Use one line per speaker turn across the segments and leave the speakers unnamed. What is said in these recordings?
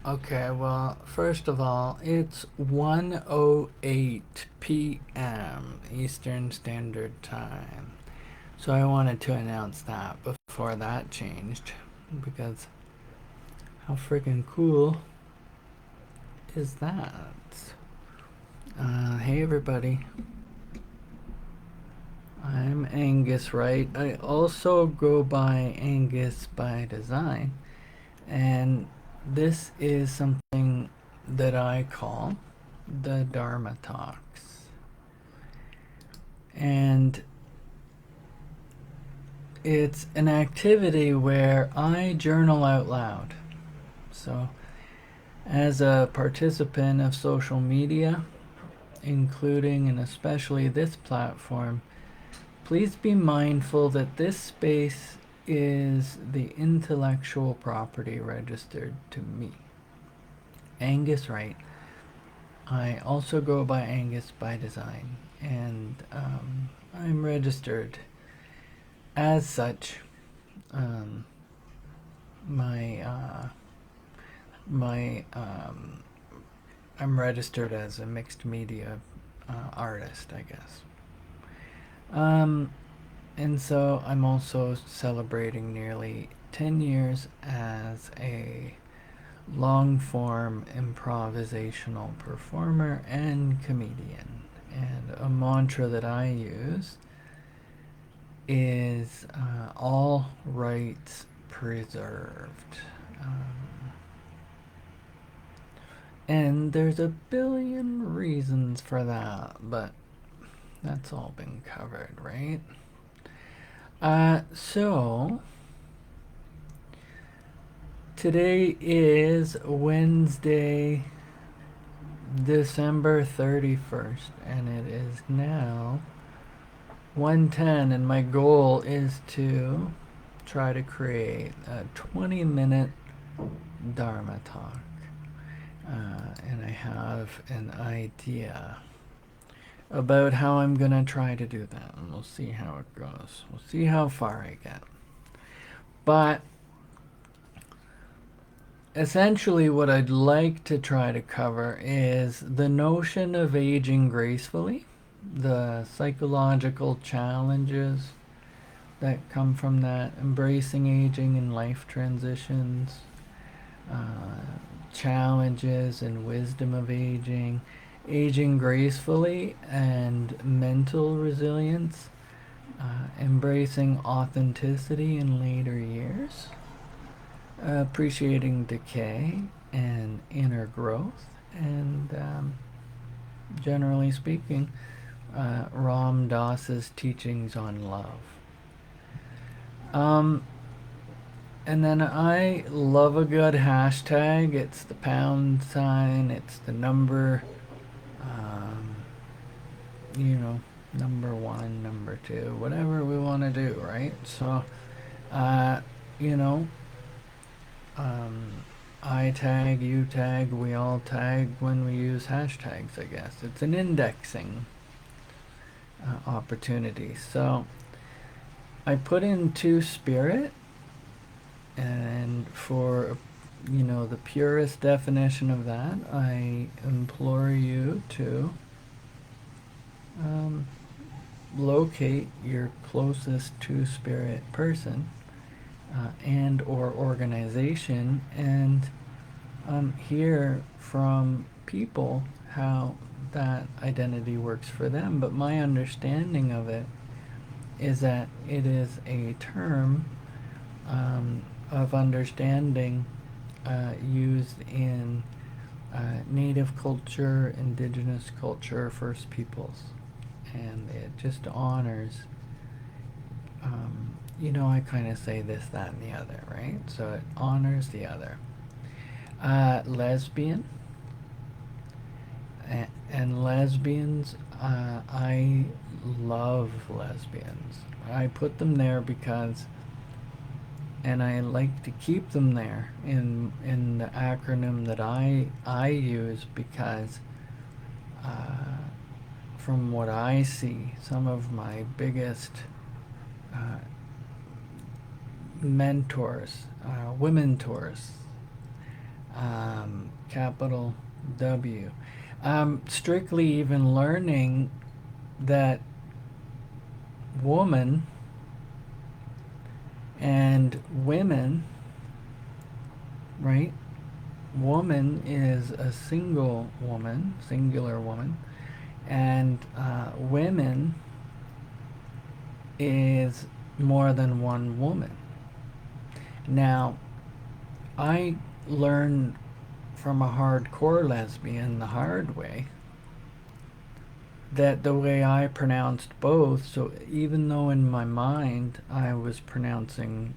Okay, well, first of all, it's 1:08 p.m. Eastern Standard Time. So I wanted to announce that before that changed because how freaking cool is that? Hey everybody, I'm Angus Wright. I also go by Angus by design, and this is something that I call the Dharma Talks. And it's an activity where I journal out loud. So, as a participant of social media, including and especially this platform, please be mindful that this space is the intellectual property registered to me, Angus Wright. I also go by Angus by design, and I'm registered as such. Um, my my I'm registered as a mixed media artist, I guess. Um, and so I'm also celebrating nearly 10 years as a long form improvisational performer and comedian. And a mantra that I use is all rights preserved. And there's a billion reasons for that, but that's all been covered, right? So today is Wednesday, December 31st, and it is now 1:10, and my goal is to try to create a 20-minute Dharma talk. And I have an idea about how I'm going to try to do that, and we'll see how it goes. We'll see how far I get. But essentially, what I'd like to try to cover is the notion of aging gracefully, the psychological challenges that come from that, embracing aging and life transitions, challenges and wisdom of aging, aging gracefully and mental resilience, embracing authenticity in later years, appreciating decay and inner growth, and generally speaking, Ram Dass's teachings on love. And then I love a good hashtag. It's the pound sign, it's the number, um, you know, number one, number two, whatever we want to do, right? So, uh, you know, I tag, you tag, we all tag when we use hashtags, I guess. It's an indexing opportunity. So, I put in two spirit, and for the purest definition of that, I implore you to locate your closest two spirit person and or organization, and hear from people how that identity works for them. But my understanding of it is that it is a term of understanding used in Native culture, Indigenous culture, First Peoples, and it just honors. I kind of say this, that, and the other, right? So it honors the other. Lesbian and lesbians. I love lesbians. I put them there because, and I like to keep them there in the acronym that I use because, from what I see, some of my biggest mentors, women tours, capital W. Strictly even learning that woman and women, right? Woman is a single woman, singular woman, and women is more than one woman. Now, I learned from a hardcore lesbian the hard way that the way I pronounced both, so even though in my mind I was pronouncing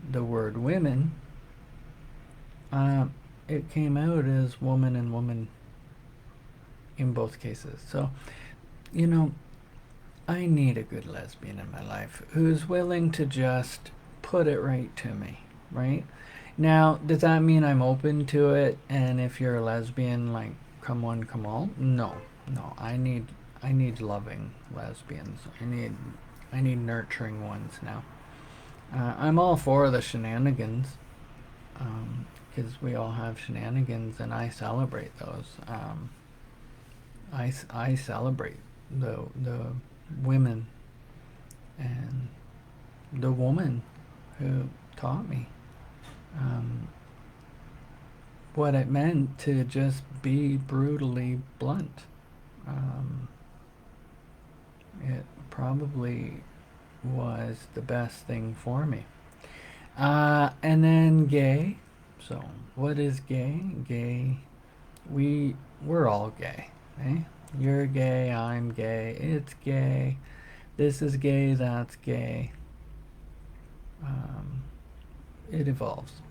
the word women, uh, it came out as woman and woman in both cases. So, you know, I need a good lesbian in my life who's willing to just put it right to me, right? Now, does that mean I'm open to it? And if you're a lesbian, like, come one, come all? No, no. I need loving lesbians. I need nurturing ones now. I'm all for the shenanigans, because we all have shenanigans, and I celebrate those. I celebrate the women and the woman who taught me what it meant to just be brutally blunt. It probably was the best thing for me. And then gay. So, what is gay? Gay. We're all gay. Eh? You're gay. I'm gay. It's gay. This is gay. That's gay. Um, it evolves.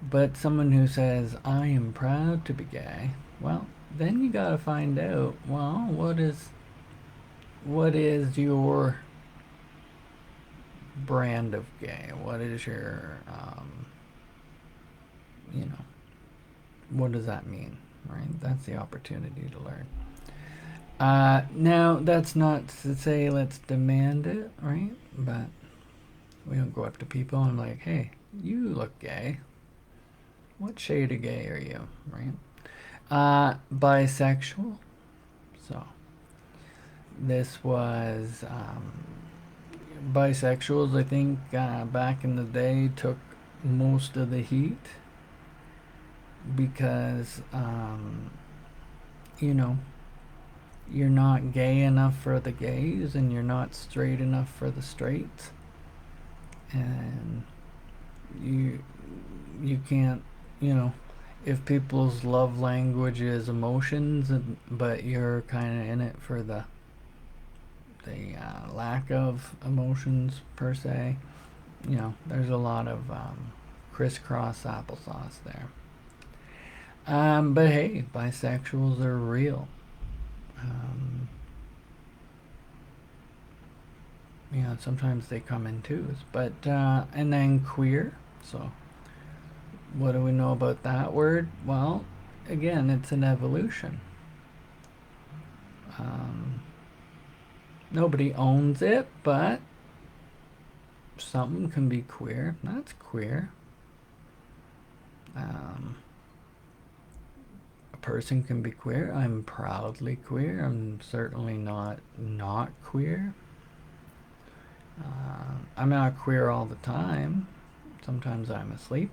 But someone who says, I am proud to be gay, well, then you gotta find out, well, what is your brand of gay? What is your, what does that mean, right? That's the opportunity to learn. Now, that's not to say let's demand it, right? But we don't go up to people and like, hey, you look gay. What shade of gay are you, right? Bisexual. So this was bisexuals. I think back in the day took most of the heat because you know you're not gay enough for the gays and you're not straight enough for the straights, and you can't, if people's love language is emotions, but you're kind of in it for the lack of emotions per se, there's a lot of crisscross applesauce there. But hey, bisexuals are real. Um, Sometimes they come in twos, but and then queer. So what do we know about that word? Well, again, it's an evolution. Um, Nobody owns it, but something can be queer. That's queer. Um, a person can be queer. I'm proudly queer. I'm certainly not queer. I'm not queer all the time. Sometimes I'm asleep.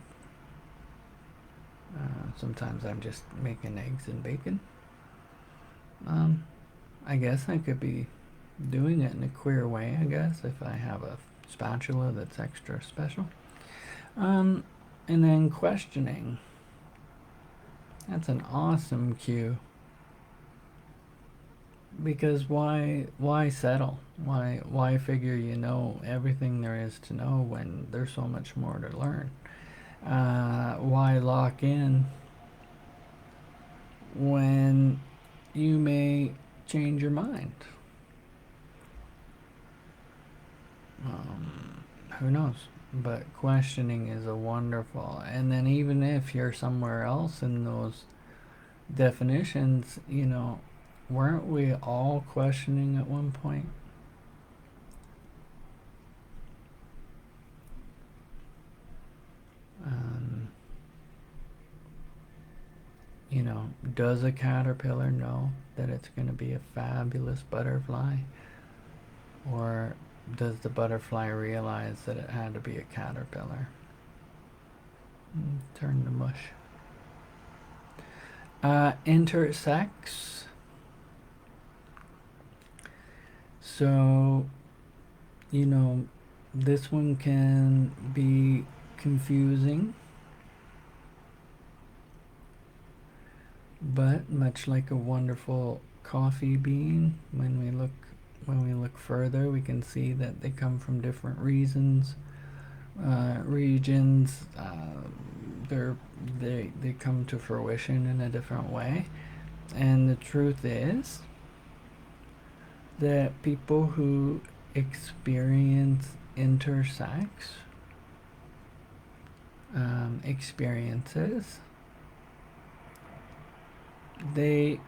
Sometimes I'm just making eggs and bacon. I guess I could be doing it in a queer way, I guess, if I have a spatula that's extra special. And then questioning. That's an awesome cue. Because why settle? Why figure you know everything there is to know when there's so much more to learn? Why lock in when you may change your mind? Who knows? But questioning is a wonderful. And then even if you're somewhere else in those definitions, weren't we all questioning at one point? Um, Does a caterpillar know that it's going to be a fabulous butterfly? Or does the butterfly realize that it had to be a caterpillar? Turn to mush. Intersex. So, this one can be confusing, but much like a wonderful coffee bean, when we look further, we can see that they come from different regions. They come to fruition in a different way, and the truth is that people who experience intersex experiences, they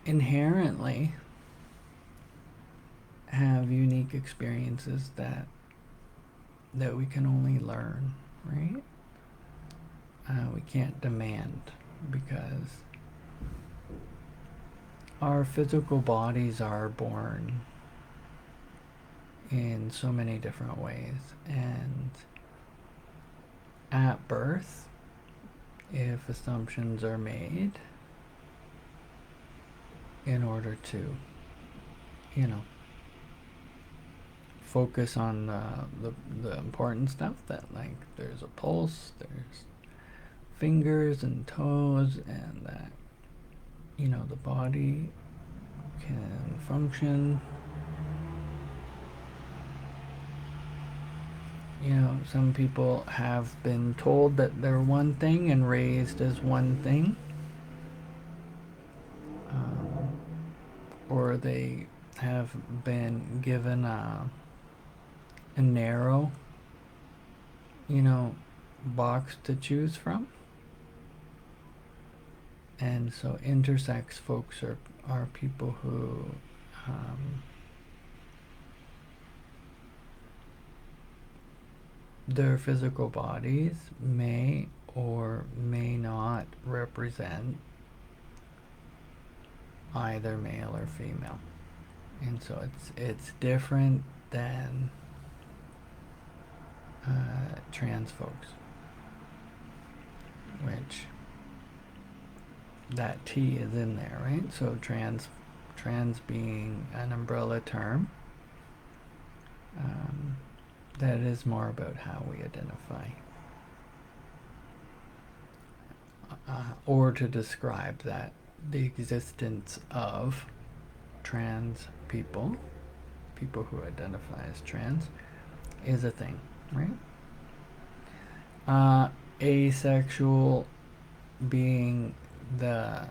inherently have unique experiences that we can only learn, right? We can't demand, because our physical bodies are born in so many different ways, and at birth, if assumptions are made in order to, focus on the important stuff, that like there's a pulse, there's fingers and toes, and that the body can function. Some people have been told that they're one thing and raised as one thing, or they have been given a narrow, box to choose from. And so intersex folks are people who their physical bodies may or may not represent either male or female. And so it's different than trans folks, which that T is in there, right? So trans being an umbrella term, that is more about how we identify, or to describe that the existence of trans people who identify as trans, is a thing, right? Asexual being the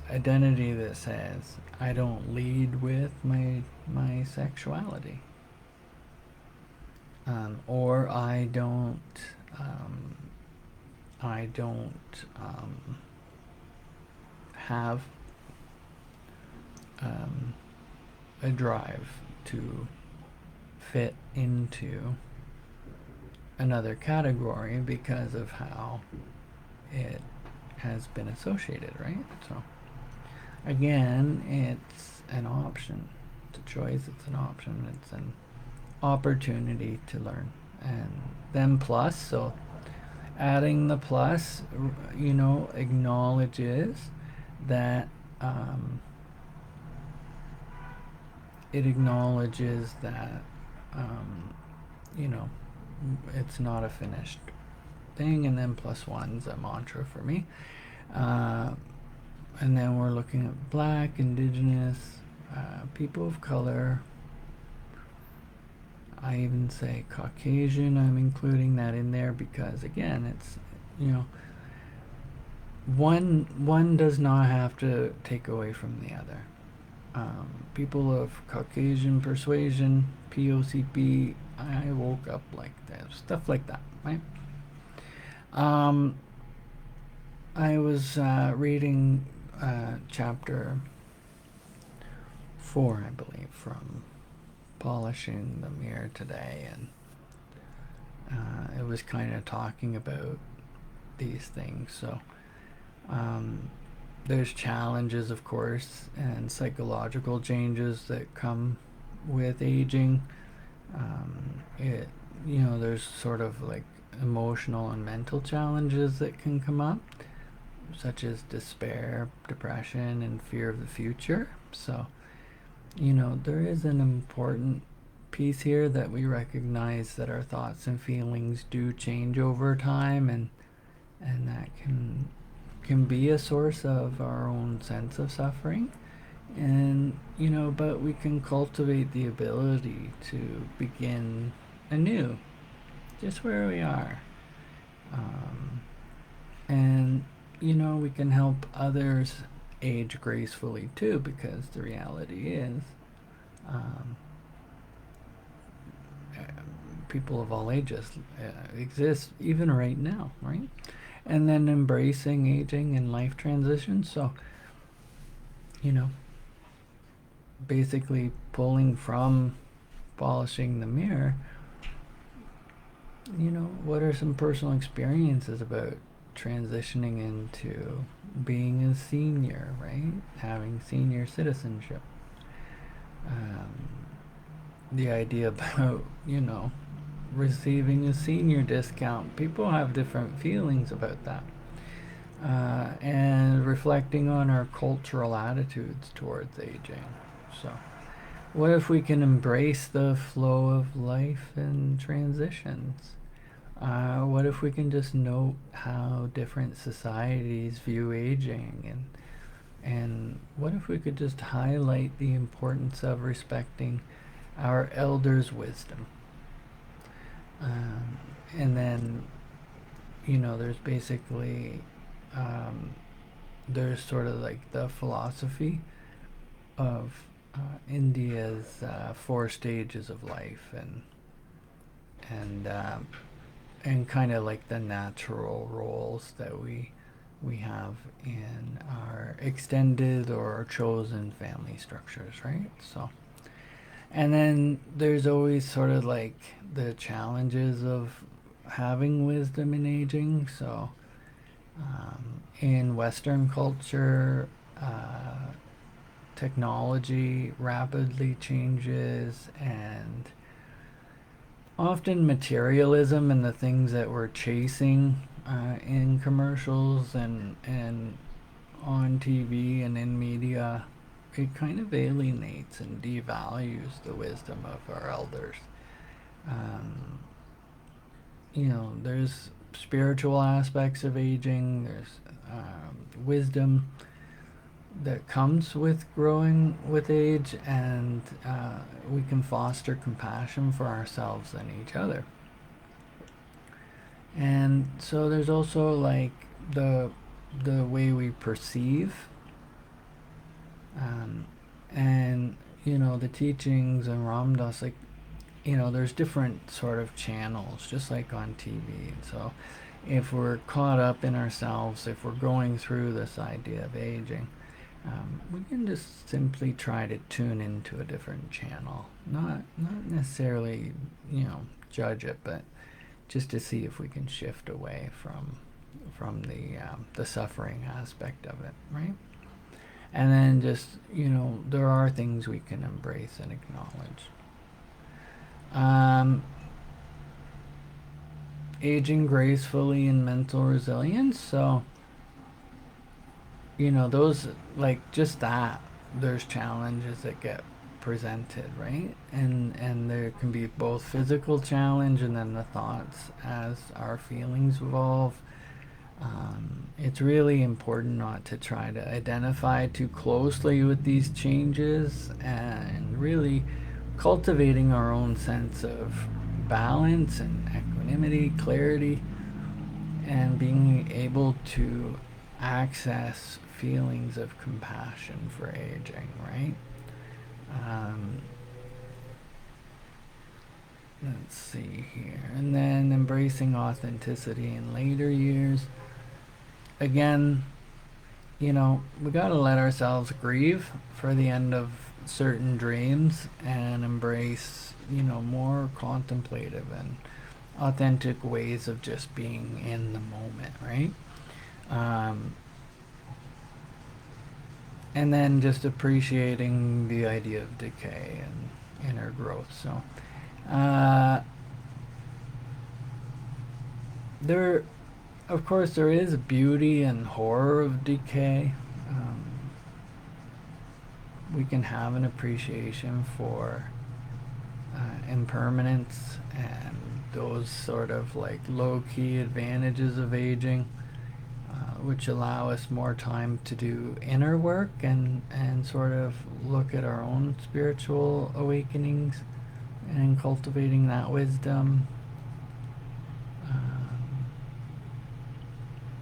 identity that says I don't lead with my sexuality, or I don't have a drive to fit into another category because of how it has been associated, right? So again, it's an option, it's a choice, it's an option, it's an opportunity to learn. And then plus, so adding the plus, acknowledges that it acknowledges that it's not a finished thing. And then plus one's a mantra for me. And then we're looking at Black, Indigenous, people of color. I even say Caucasian. I'm including that in there because, again, it's, one does not have to take away from the other. People of Caucasian persuasion, POCP, I woke up like that, stuff like that, right? I was reading chapter 4, I believe, from polishing the mirror today, and it was kind of talking about these things. So there's challenges, of course, and psychological changes that come with aging. There's sort of like emotional and mental challenges that can come up, such as despair, depression, and fear of the future. So, there is an important piece here that we recognize that our thoughts and feelings do change over time, and that can be a source of our own sense of suffering. And, but we can cultivate the ability to begin anew, just where we are. And, we can help others age gracefully too, because the reality is people of all ages exist even right now, right? And then embracing aging and life transition. So, basically pulling from polishing the mirror, what are some personal experiences about transitioning into being a senior, right? Having senior citizenship. The idea about, receiving a senior discount. People have different feelings about that. And reflecting on our cultural attitudes towards aging. So, what if we can embrace the flow of life and transitions? What if we can just note how different societies view aging, and what if we could just highlight the importance of respecting our elders' wisdom? And then, there's basically, there's sort of like the philosophy of India's 4 stages of life, and kind of like the natural roles that we have in our extended or chosen family structures, right? So, and then there's always sort of like the challenges of having wisdom in aging. So in Western culture, technology rapidly changes, and often materialism and the things that we're chasing in commercials and on TV and in media, it kind of alienates and devalues the wisdom of our elders. There's spiritual aspects of aging, there's wisdom that comes with growing with age, and we can foster compassion for ourselves and each other. And so there's also like the way we perceive, and the teachings and Ramdas, like there's different sort of channels, just like on TV. So if we're caught up in ourselves, if we're going through this idea of aging, we can just simply try to tune into a different channel, not necessarily judge it, but just to see if we can shift away from the suffering aspect of it, right? And then just there are things we can embrace and acknowledge. Aging gracefully and mental resilience. So those, like, just that, there's challenges that get presented, right? And there can be both physical challenge and then the thoughts as our feelings evolve. It's really important not to try to identify too closely with these changes, and really cultivating our own sense of balance and equanimity, clarity, and being able to access feelings of compassion for aging, right? Let's see here. And then embracing authenticity in later years. Again, we got to let ourselves grieve for the end of certain dreams and embrace, more contemplative and authentic ways of just being in the moment, right? And then just appreciating the idea of decay and inner growth. So, there, of course, there is beauty and horror of decay. We can have an appreciation for impermanence and those sort of like low-key advantages of aging, which allow us more time to do inner work and sort of look at our own spiritual awakenings and cultivating that wisdom.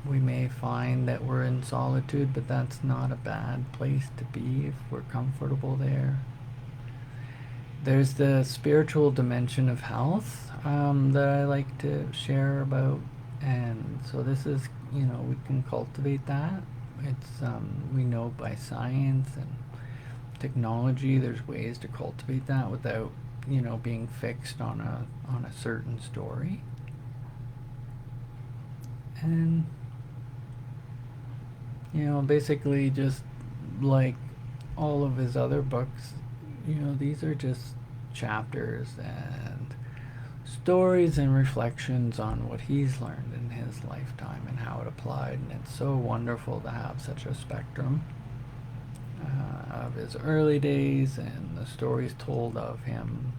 We may find that we're in solitude, but that's not a bad place to be if we're comfortable there. There's the spiritual dimension of health that I like to share about. And so this is, we can cultivate that. It's, we know by science and technology, there's ways to cultivate that without, being fixed on a certain story. And, basically just like all of his other books, these are just chapters and stories and reflections on what he's learned in his lifetime and how it applied. And it's so wonderful to have such a spectrum of his early days and the stories told of him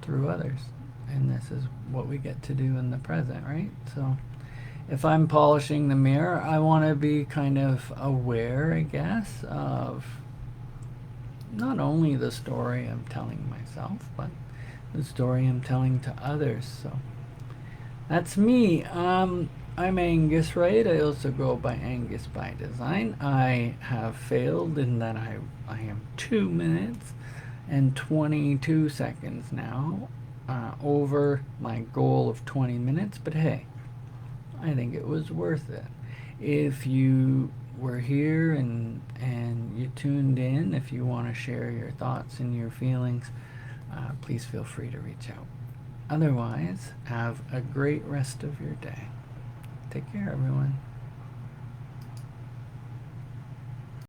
through others. And this is what we get to do in the present, right? So if I'm polishing the mirror, I want to be kind of aware, I guess, of not only the story I'm telling myself, but the story I'm telling to others. So that's me. I'm Angus Wright. I also go by Angus by Design. I have failed in that I am 2 minutes and 22 seconds now over my goal of 20 minutes, but hey, I think it was worth it. If you were here and you tuned in, if you want to share your thoughts and your feelings, please feel free to reach out. Otherwise, have a great rest of your day. Take care, everyone.